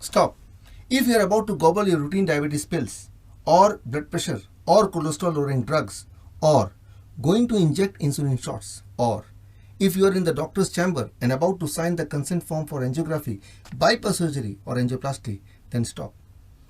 Stop. If you are about to gobble your routine diabetes pills, or blood pressure, or cholesterol lowering drugs, or going to inject insulin shots, or if you are in the doctor's chamber and about to sign the consent form for angiography, bypass surgery, or angioplasty, then stop.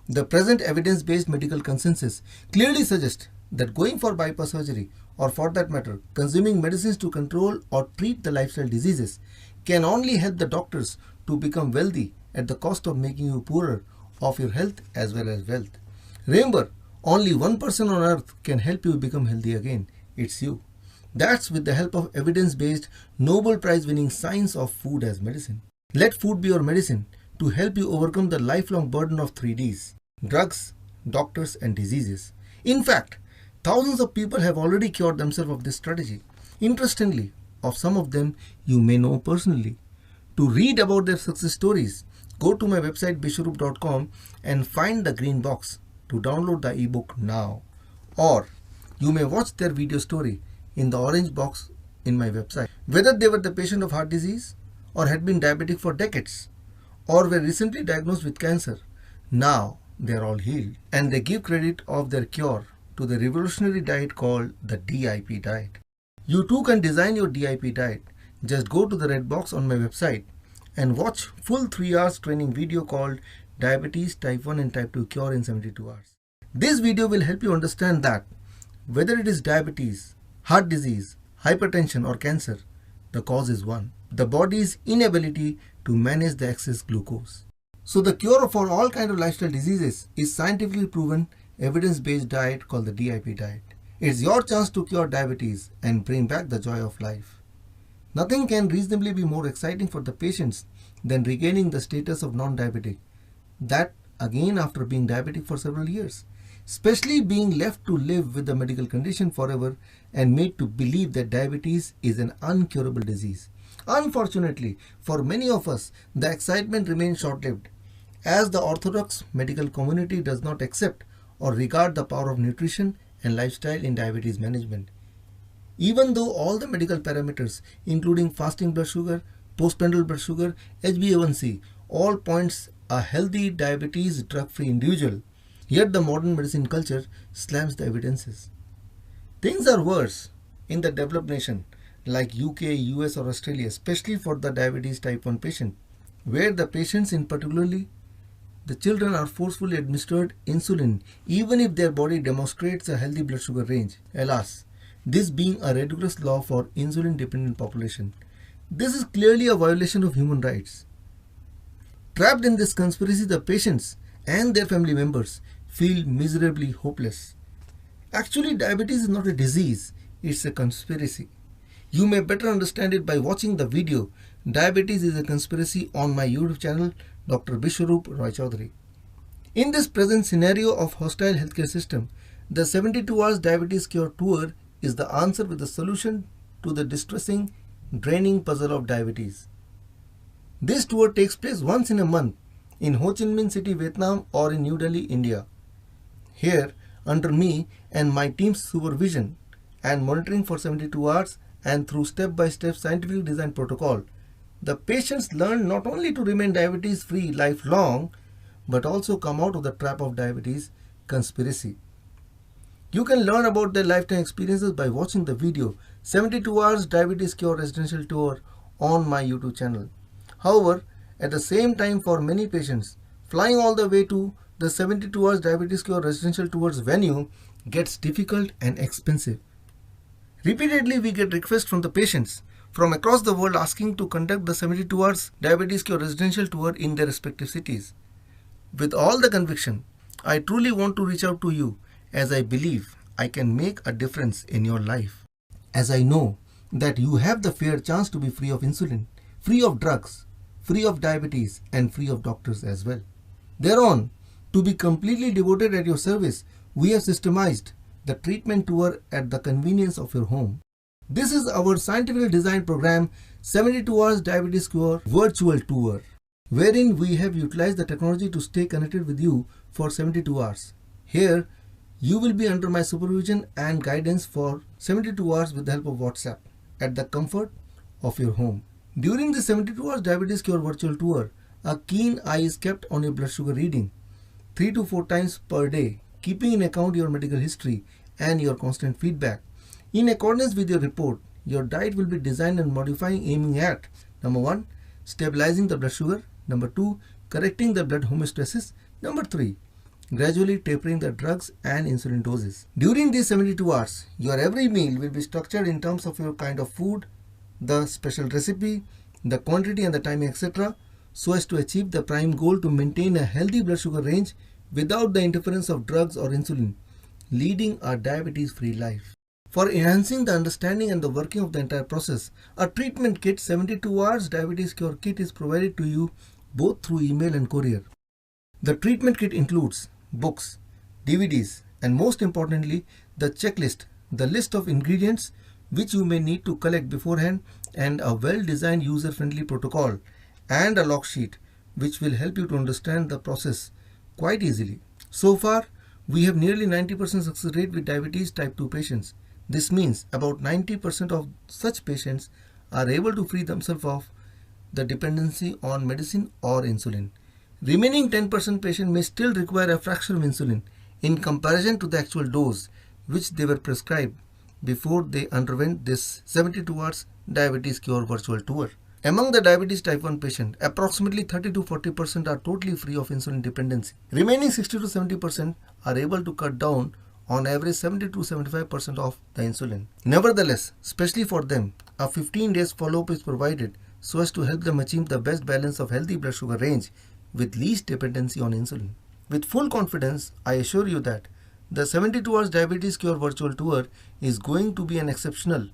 The present evidence-based medical consensus clearly suggests that going for bypass surgery, or for that matter, consuming medicines to control or treat the lifestyle diseases, can only help the doctors to become wealthy at the cost of making you poorer of your health as well as wealth. Remember, only one person on earth can help you become healthy again. It's you. That's with the help of evidence-based Nobel Prize winning science of food as medicine. Let food be your medicine to help you overcome the lifelong burden of 3Ds: drugs, doctors and diseases. In fact, thousands of people have already cured themselves of this strategy. Interestingly, of some of them you may know personally. To read about their success stories, go to my website biswaroop.com and find the green box to download the ebook now. Or you may watch their video story in the orange box in my website. Whether they were the patient of heart disease, or had been diabetic for decades, or were recently diagnosed with cancer, now they are all healed, and they give credit of their cure to the revolutionary diet called the DIP diet. You too can design your DIP diet. Just go to the red box on my website and watch full 3 hours training video called Diabetes Type 1 and Type 2 Cure in 72 hours. This video will help you understand that whether it is diabetes, heart disease, hypertension or cancer, the cause is one: the body's inability to manage the excess glucose. So the cure for all kinds of lifestyle diseases is scientifically proven evidence-based diet called the DIP diet. It's your chance to cure diabetes and bring back the joy of life. Nothing can reasonably be more exciting for the patients than regaining the status of non-diabetic. That again after being diabetic for several years. Especially being left to live with the medical condition forever and made to believe that diabetes is an uncurable disease. Unfortunately, for many of us, the excitement remains short-lived, as the orthodox medical community does not accept or regard the power of nutrition and lifestyle in diabetes management. Even though all the medical parameters, including fasting blood sugar, postprandial blood sugar, HbA1c, all points a healthy diabetes drug-free individual, yet the modern medicine culture slams the evidences. Things are worse in the developed nation like UK, US or Australia, especially for the diabetes type 1 patient, where the patients, in particularly the children, are forcefully administered insulin even if their body demonstrates a healthy blood sugar range. Alas, this being a ridiculous law for insulin dependent population. This is clearly a violation of human rights. Trapped in this conspiracy, the patients and their family members feel miserably hopeless. Actually, diabetes is not a disease, it's a conspiracy. You may better understand it by watching the video Diabetes is a Conspiracy on my YouTube channel, Dr. Biswaroop Roy Chowdhury. In this present scenario of hostile healthcare system, the 72 hours diabetes cure tour is the answer with the solution to the distressing, draining puzzle of diabetes. This tour takes place once in a month in Ho Chi Minh City, Vietnam or in New Delhi, India. Here, under me and my team's supervision and monitoring for 72 hours and through step-by-step scientifically designed protocol, the patients learn not only to remain diabetes-free lifelong, but also come out of the trap of diabetes conspiracy. You can learn about their lifetime experiences by watching the video 72 Hours Diabetes Cure Residential Tour on my YouTube channel. However, at the same time, for many patients, flying all the way to the 72 Hours Diabetes Cure Residential Tour's venue gets difficult and expensive. Repeatedly, we get requests from the patients from across the world asking to conduct the 72 Hours Diabetes Cure Residential Tour in their respective cities. With all the conviction, I truly want to reach out to you, as I believe I can make a difference in your life. As I know that you have the fair chance to be free of insulin, free of drugs, free of diabetes and free of doctors as well. Thereon, to be completely devoted at your service, we have systemized the treatment tour at the convenience of your home. This is our scientifically designed program 72 Hours Diabetes Cure Virtual Tour, wherein we have utilized the technology to stay connected with you for 72 hours. Here, you will be under my supervision and guidance for 72 hours with the help of WhatsApp at the comfort of your home. During the 72 Hours Diabetes Cure Virtual Tour, A keen eye is kept on your blood sugar reading 3 to 4 times per day, keeping in account your medical history and your constant feedback. In accordance with your report, your diet will be designed and modified aiming at number 1. Stabilizing the blood sugar. Number 2. Correcting the blood homeostasis. Number 3. Gradually tapering the drugs and insulin doses. During these 72 hours, your every meal will be structured in terms of your kind of food, the special recipe, the quantity and the timing, etc., so as to achieve the prime goal to maintain a healthy blood sugar range without the interference of drugs or insulin, leading a diabetes-free life. For enhancing the understanding and the working of the entire process, a treatment kit 72 hours diabetes cure kit is provided to you both through email and courier. The treatment kit includes books, DVDs, and most importantly, the checklist, the list of ingredients which you may need to collect beforehand, and a well-designed user-friendly protocol and a log sheet which will help you to understand the process quite easily. So far, we have nearly 90% success rate with diabetes type 2 patients. This means about 90% of such patients are able to free themselves of the dependency on medicine or insulin. Remaining 10% patient may still require a fraction of insulin in comparison to the actual dose which they were prescribed before they underwent this 72 hours diabetes cure virtual tour. Among the diabetes type 1 patient, approximately 30 to 40% are totally free of insulin dependency. Remaining 60 to 70% are able to cut down on average 70 to 75% of the insulin. Nevertheless, especially for them, a 15 days follow-up is provided so as to help them achieve the best balance of healthy blood sugar range with least dependency on insulin. With full confidence, I assure you that the 72 hours diabetes cure virtual tour is going to be an exceptional,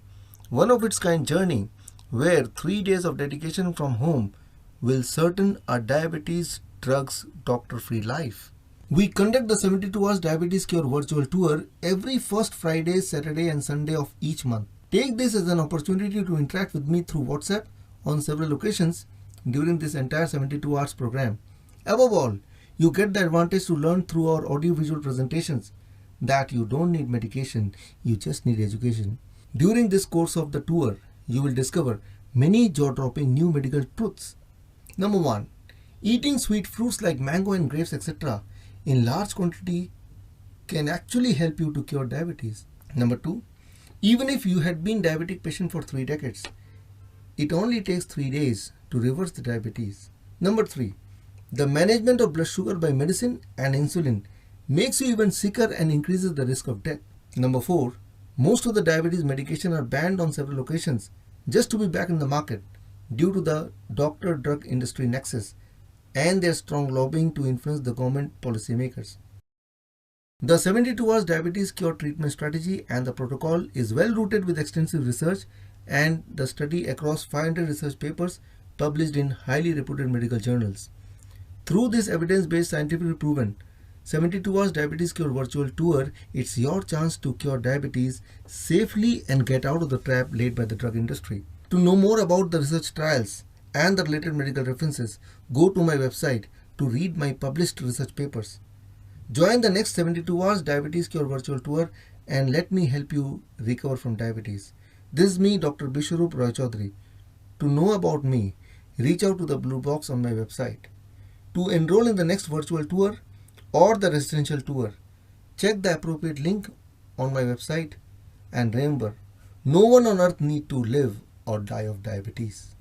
one of its kind journey where 3 days of dedication from home will certain a diabetes drugs doctor free life. We conduct the 72 hours diabetes cure virtual tour every first Friday, Saturday and Sunday of each month. Take this as an opportunity to interact with me through WhatsApp on several occasions during this entire 72 hours program. Above all, you get the advantage to learn through our audio-visual presentations that you don't need medication, you just need education. During this course of the tour, you will discover many jaw-dropping new medical truths. Number 1. Eating sweet fruits like mango and grapes, etc. in large quantity can actually help you to cure diabetes. Number 2. Even if you had been diabetic patient for 3 decades, it only takes 3 days to reverse the diabetes. Number 3. The management of blood sugar by medicine and insulin makes you even sicker and increases the risk of death. Number 4. Most of the diabetes medication are banned on several occasions just to be back in the market due to the doctor-drug industry nexus and their strong lobbying to influence the government policymakers. The 72 hours diabetes cure treatment strategy and the protocol is well rooted with extensive research and the study across 500 research papers published in highly reputed medical journals. Through this evidence-based scientifically proven 72 hours diabetes cure virtual tour, it's your chance to cure diabetes safely and get out of the trap laid by the drug industry. To know more about the research trials and the related medical references, go to my website to read my published research papers. Join the next 72 hours diabetes cure virtual tour and let me help you recover from diabetes. This is me, Dr. Biswaroop Roy Chowdhury. To know about me, reach out to the blue box on my website. To enroll in the next virtual tour or the residential tour, check the appropriate link on my website and remember, no one on earth need to live or die of diabetes.